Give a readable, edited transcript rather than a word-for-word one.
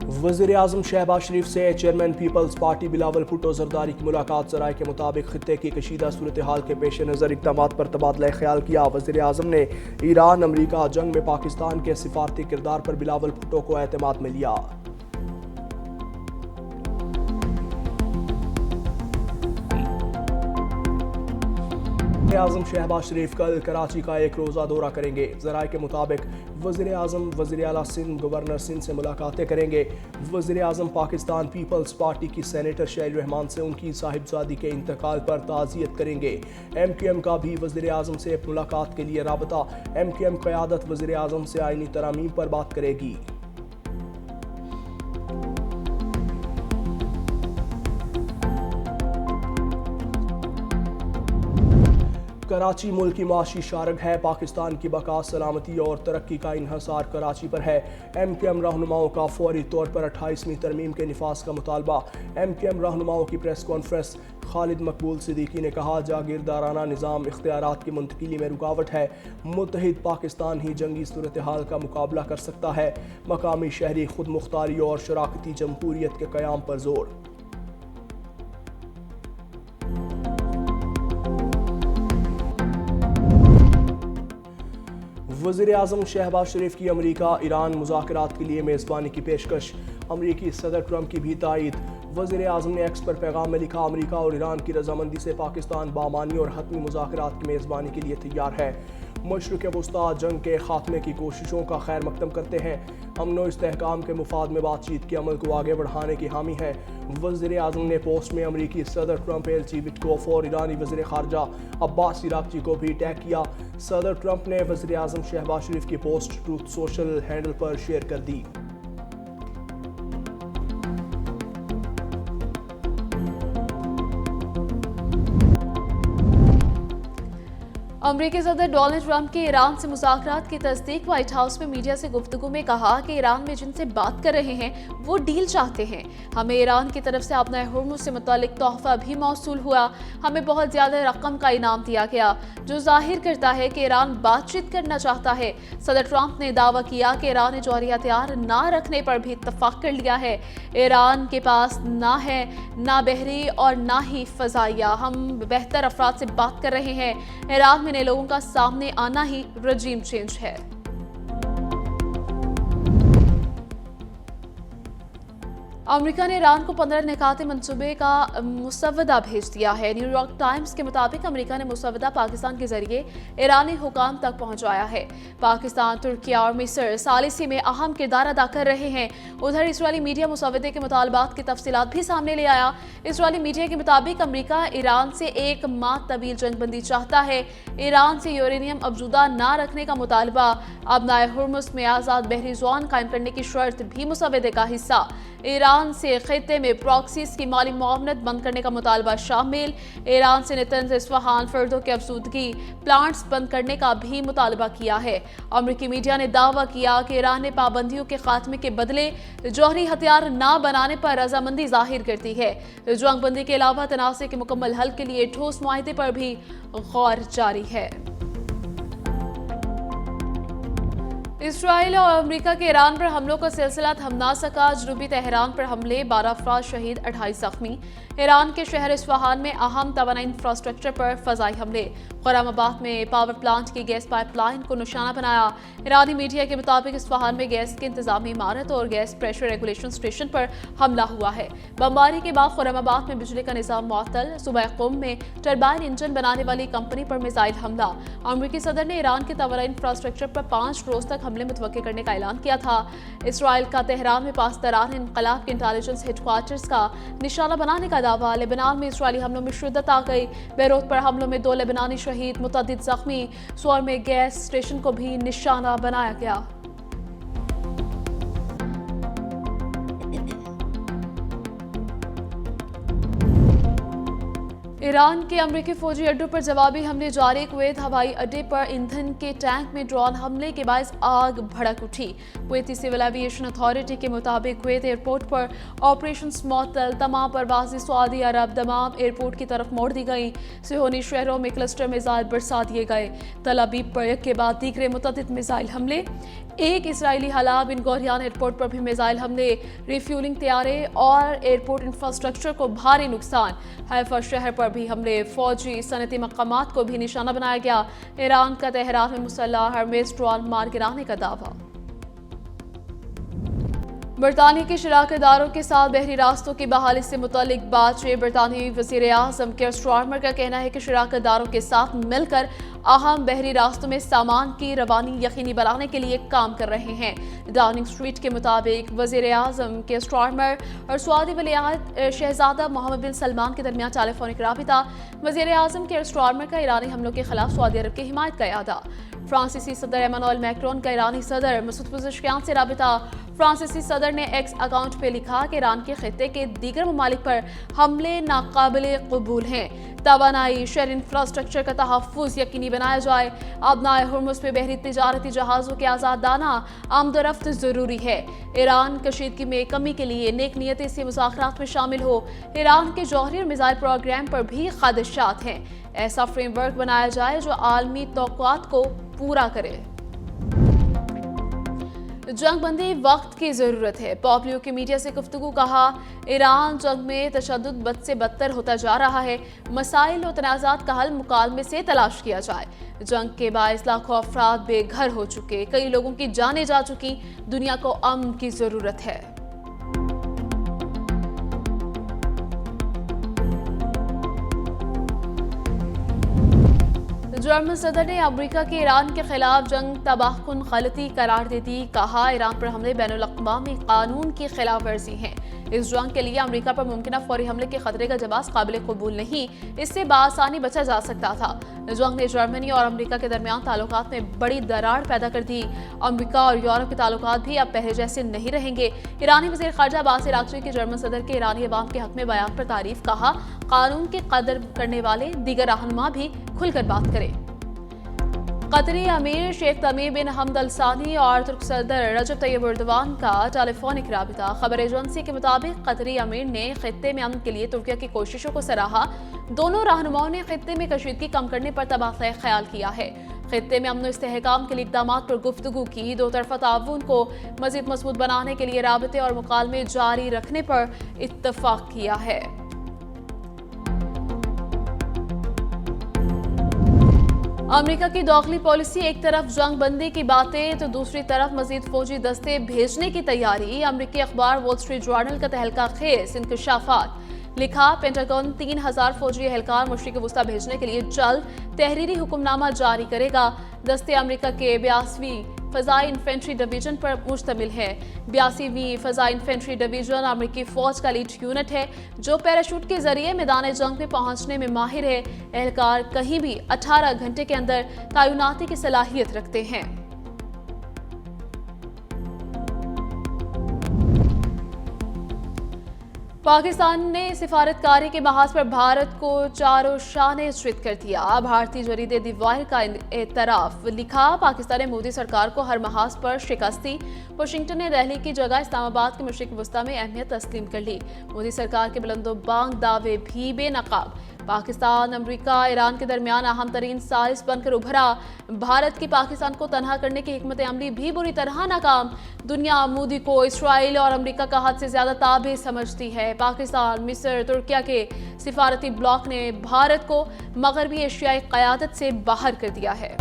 वज़ीर आज़म शहबाज शरीफ से chairman peoples party Bilawal Bhutto Zardari की मुलाकात। ज़राए के मुताबिक खित्ते की कशीदा सूरत हाल के पेश नज़र इक़दामात पर तबादला ख्याल किया। वज़ीर आज़म ने ईरान अमरीका जंग में पाकिस्तान के सिफारती किरदार पर बिलावल भुट्टो को एतमाद में लिया। आज़म शहबाज शरीफ कल कराची का एक रोज़ा दौरा करेंगे। ज़राए के मुताबिक वज़ीर आज़म वज़ीर आला सिंध गवर्नर सिंध से मुलाकातें करेंगे। वज़ीर आज़म पाकिस्तान पीपल्स पार्टी की सेनेटर शैल रहमान से उनकी साहिबजादी के इंतकाल पर ताज़ियत करेंगे। MQM का भी वज़ीर आज़म से मुलाकात के लिए राबता। MQM क़यादत वज़ीर आज़म से आईनी तरामीम पर बात करेगी। कराची मुल्क की माशी शारग है। पाकिस्तान की बका सलामती और तरक्की का इन्हसार कराची पर है। MQM रहनुमाओं का फौरी तौर पर 28वीं तरमीम के निफाज का मुतालबा। MQM रहनुमाओं की प्रेस कॉन्फ्रेंस। खालिद मकबूल सिद्दीकी ने कहा, जागीरदाराना निज़ाम इख्तियारात की मुंतकिली में रुकावट है। मुत्तहिद पाकिस्तान ही जंगी सूरत हाल का मुकाबला कर सकता है। मकामी शहरी खुद मुख्तारी और शराकती जमहूरियत के क़याम पर जोर। वज़ीर आज़म शहबाज शरीफ की अमरीका ईरान मुज़ाकरात के लिए मेज़बानी की पेशकश। अमरीकी सदर ट्रंप की भी तायीद। वज़ीर आज़म ने एक्स पर पैगाम में लिखा, अमरीका और ईरान की रजामंदी से पाकिस्तान बामानी और हतमी मुज़ाकरात की मेज़बानी के लिए तैयार है। मशरिक़ वस्ता जंग के खात्मे की कोशिशों का खैर मकदम करते हैं। अमन व इस्तेहकाम के मुफाद में बातचीत के अमल को आगे बढ़ाने की हामी है। वज़ीर आज़म ने पोस्ट में अमरीकी सदर ट्रंप, एलची विटकोफ और ईरानी वज़ीर ख़ारजा अब्बास इराक़ची को भी टैग किया। सदर ट्रंप ने वज़ीर आज़म शहबाज शरीफ की पोस्ट ट्रूथ सोशल हैंडल पर शेयर कर दी। अमरीकी सदर डोनाल्ड ट्रंप के ईरान से मुज़ाकरात की तस्दीक। व्हाइट हाउस में मीडिया से गुफ्तगू में कहा कि ईरान में जिनसे बात कर रहे हैं वो डील चाहते हैं। हमें ईरान की तरफ से अपना हुर्मुज़ से मुतालिक तोहफा भी मौसूल हुआ। हमें बहुत ज़्यादा रकम का इनाम दिया गया, जो जाहिर करता है कि ईरान बातचीत करना चाहता है। सदर ट्रंप ने दावा किया कि ईरान ने जौहरी हथियार ना रखने पर भी इत्तफाक कर लिया है। ईरान के पास ना है ना बहरी और ना ही फ़ज़ाइया। हम बेहतर अफराद से बात कर रहे हैं। ईरान में लोगों का सामने आना ही रजीम चेंज है। अमेरिका ने ईरान को 15 निकाती मंसूबे का मुसव्वदा भेज दिया है। न्यूयॉर्क टाइम्स के मुताबिक अमेरिका ने मुसव्वदा पाकिस्तान के जरिए ईरानी हुकाम तक पहुंचाया है। पाकिस्तान, तुर्की और मिस्र सालिसी में अहम किरदार अदा कर रहे हैं। उधर इसराइली मीडिया मुसव्वदे के मुतालबात की तफसीलात भी सामने ले आया। इसराइली मीडिया के मुताबिक अमेरिका ईरान से 1 माह तवील जंगबंदी चाहता है। ईरान से यूरेनियम अफजुदा ना रखने का मुतालबा। अपना हुर्मुज़ में आज़ाद बहरी ज़ोन कायम करने की शर्त भी मुसव्वदे का हिस्सा। ईरान से खित्ते में प्रॉक्सीज की माली मुआवनत बंद करने का मुतालबा शामिल। ईरान से नेतन्ज, इस्फहान, फर्दों के अफसूदगी प्लांट्स बंद करने का भी मुतालबा किया है। अमरीकी मीडिया ने दावा किया कि ईरान ने पाबंदियों के खात्मे के बदले जौहरी हथियार ना बनाने पर रजामंदी जाहिर करती है। जंगबंदी के अलावा तनाज़े के मुकम्मल हल के लिए ठोस मुआहदे पर भी गौर जारी है। इसराइल और अमेरिका के ईरान पर हमलों का सिलसिला थम ना सका। जनूबी तेहरान पर हमले, 12 अफराद शहीद, 28 जख्मी। ईरान के शहर इस्फहान में अहम तवानाई इंफ्रास्ट्रक्चर पर फ़ज़ाई हमले। खुर्रमाबाद में पावर प्लांट की गैस पाइपलाइन को निशाना बनाया। ईरानी मीडिया के मुताबिक इस्फहान में गैस की इंतजामी इमारत और गैस प्रेशर रेगुलेशन स्टेशन पर हमला हुआ है। बमबारी के बाद खुर्रमाबाद में बिजली का निज़ाम मुअत्तल। सुबह कुम में टरबाइन इंजन बनाने वाली कंपनी पर मिसाइल हमला। अमरीकी सदर ने ईरान के तवानाई इंफ्रास्ट्रक्चर पर 5 रोज तक हमले मुतवक्के करने का ऐलान किया था। इसराइल का तेहरान में पासदारान इनकलाब के इंटेलिजेंस हेडक्वार्टर्स का निशाना बनाने का दावा। लेबनान में इसराइली हमलों में शिद्दत आ गई। बेरूत पर हमलों में 2 लेबनानी शहीद, मुतअद्दिद जख्मी। सोर में गैस स्टेशन को भी निशाना बनाया गया। ईरान के अमरीकी फौजी अड्डों पर जवाबी हमले जारी। कुवैत हवाई अड्डे पर ईंधन के टैंक में ड्रोन हमले के बायस आग भड़क उठी। कुवैती सिविल एविएशन अथॉरिटी के मुताबिक कुवैत एयरपोर्ट पर ऑपरेशन मुअत्तल। तमाम परवाज़ें सऊदी अरब दमाम एयरपोर्ट की तरफ मोड़ दी गई। सिहोनी शहरों में क्लस्टर मिसाइल बरसा दिए गए। तल अबीब पर एक के बाद दीगरे मुतअद्दिद मिसाइल हमले। एक इसराइली हला बिन गोरियान एयरपोर्ट पर भी मिसाइल हमले, रिफ्यूलिंग तैयारे और एयरपोर्ट इंफ्रास्ट्रक्चर को भारी नुकसान। हैफा शहर पर भी हमले, फौजी सनती मकामात को भी निशाना बनाया गया। ईरान का तेहरान में मुसल्लह हरमेज ड्रोन मार गिराने का दावा। बरतानिया के शराकतदारों के साथ बहरी रास्तों की बहाली से मुतालिक बातचीत। बरतानियाई वज़ीर आज़म केयर स्टारमर का कहना है कि शराकतदारों के साथ मिलकर अहम बहरी रास्तों में सामान की रवानी यकीनी बनाने के लिए काम कर रहे हैं। डाउनिंग स्ट्रीट के मुताबिक वज़ीर आज़म केयर स्टारमर और सऊदी वलीअहद शहजादा मोहम्मद बिन सलमान के दरमियान टेलीफोनिक राबिता। वज़ीर आज़म केयर स्टारमर का ईरानी हमलों के खिलाफ सऊदी अरब की हिमायत का इरादा। फ्रांसीसी सदर एमानुएल मैक्रोन का ईरानी सदर मसूद पज़ेश्कियान से राबिता। फ्रांसीसी सदर ने एक्स अकाउंट पे लिखा कि ईरान के खित्ते के दीगर ममालिक पर हमले नाकाबिले कबूल हैं। तवानाई शहर इंफ्रास्ट्रक्चर का तहफ़्फ़ुज़ यकीनी बनाया जाए। अबनाए हुर्मुज़ पे बहरी तिजारती जहाज़ों के आज़ादाना आमदरफ्त ज़रूरी है। ईरान कशीदगी में कमी के लिए नेक नियति से मुज़ाकरात में शामिल हो। ईरान के जौहरी और मिसाइल प्रोग्राम पर भी ख़दशात हैं। ऐसा फ्रेमवर्क बनाया जाए जो आलमी तौक़ुआत को पूरा करे। जंग बंदी वक्त की ज़रूरत है। पॉम्पियो की मीडिया से गुफ्तगू कहा, ईरान जंग में तशद्दुद बद से बदतर होता जा रहा है। मसाइल और तनाज़ात का हल मुकालमे से तलाश किया जाए। जंग के बायस लाखों अफराद बेघर हो चुके, कई लोगों की जानें जा चुकी। दुनिया को अमन की ज़रूरत है। जर्मन सदर ने अमेरिका के ईरान के खिलाफ जंग तबाहकुन गलती करार दे दी। कहा, ईरान पर हमले बैनुल-अक़वामी कानून की खिलाफ वर्जी हैं। इस जंग के लिए अमेरिका पर मुमकिन फौरी हमले के खतरे का जवाब काबिल कबूल नहीं। इससे बासानी बचा जा सकता था। जंग ने जर्मनी और अमेरिका के दरमियान ताल्लुकात में बड़ी दरार पैदा कर दी। अमेरिका और यूरोप के ताल्लुकात भी अब पहले जैसे नहीं रहेंगे। ईरानी वज़ीर ख़ारजा अब्बास अराग़ची के जर्मन सदर के ईरानी अवाम के हक में बयान पर तारीफ। कहा, कानून की कदर करने वाले दीगर रहनुमा भी खुलकर बात करें। कतरी अमीर शेख तमीम बिन हमद अल सानी और तुर्क सदर रजब तैयब एर्दोगान का टेलीफोनिक राबिता। खबर एजेंसी के मुताबिक कतरी अमीर ने खित्ते में अमन के लिए तुर्किया की कोशिशों को सराहा। दोनों रहनुमाओं ने खित्ते में कशीदगी कम करने पर तबादला ख्याल किया है। खित्ते में अमन और इस्तेहकाम के लिए इक़दाम पर गुफ्तगू की। दो तरफ़ा ताउन को मज़ीद मज़बूत बनाने के लिए राबिते और मुकालमे जारी रखने पर इत्तफ़ाक़ किया है। अमेरिका की दाखिली पॉलिसी, एक तरफ जंग बंदी की बातें तो दूसरी तरफ मजीद फौजी दस्ते भेजने की तैयारी। अमेरिकी अखबार वॉल स्ट्रीट जर्नल का तहलका खेज इंकशाफात। लिखा, पेंटागन 3000 फौजी एहलकार मशरिक़ वस्ता भेजने के लिए जल्द तहरीरी हुक्मनामा जारी करेगा। दस्ते अमेरिका के 82वीं फ़ज़ाई इन्फेंट्री डिवीजन पर मुश्तमिल है। 82वीं फ़ज़ाई इन्फेंट्री डिवीजन अमेरिकी फ़ौज का लीड यूनिट है जो पैराशूट के जरिए मैदान जंग में पहुंचने में माहिर है। एहलकार कहीं भी 18 घंटे के अंदर तैनाती की सलाहियत रखते हैं। पाकिस्तान ने सिफारतकारी के महाज पर भारत को चारों शाने चित कर दिया। भारतीय जरीदे दी वायर का एतराफ। लिखा, पाकिस्तान ने मोदी सरकार को हर महाज पर शिकस्ती। वाशिंगटन ने दिल्ली की जगह इस्लामाबाद के मशरिक़ वस्ता में अहमियत तस्लीम कर ली। मोदी सरकार के बुलंदोबांग दावे भी बेनकाब। पाकिस्तान, अमेरिका, ईरान के दरमियान अहम तरीन साजिश बनकर उभरा। भारत की पाकिस्तान को तनहा करने की हिकमत अमली भी बुरी तरह नाकाम। दुनिया मोदी को इसराइल और अमेरिका का हद से ज्यादा ताबे समझती है। पाकिस्तान, मिस्र, तुर्किया के सिफारती ब्लॉक ने भारत को मगरबी एशियाई क़यादत से बाहर कर दिया है।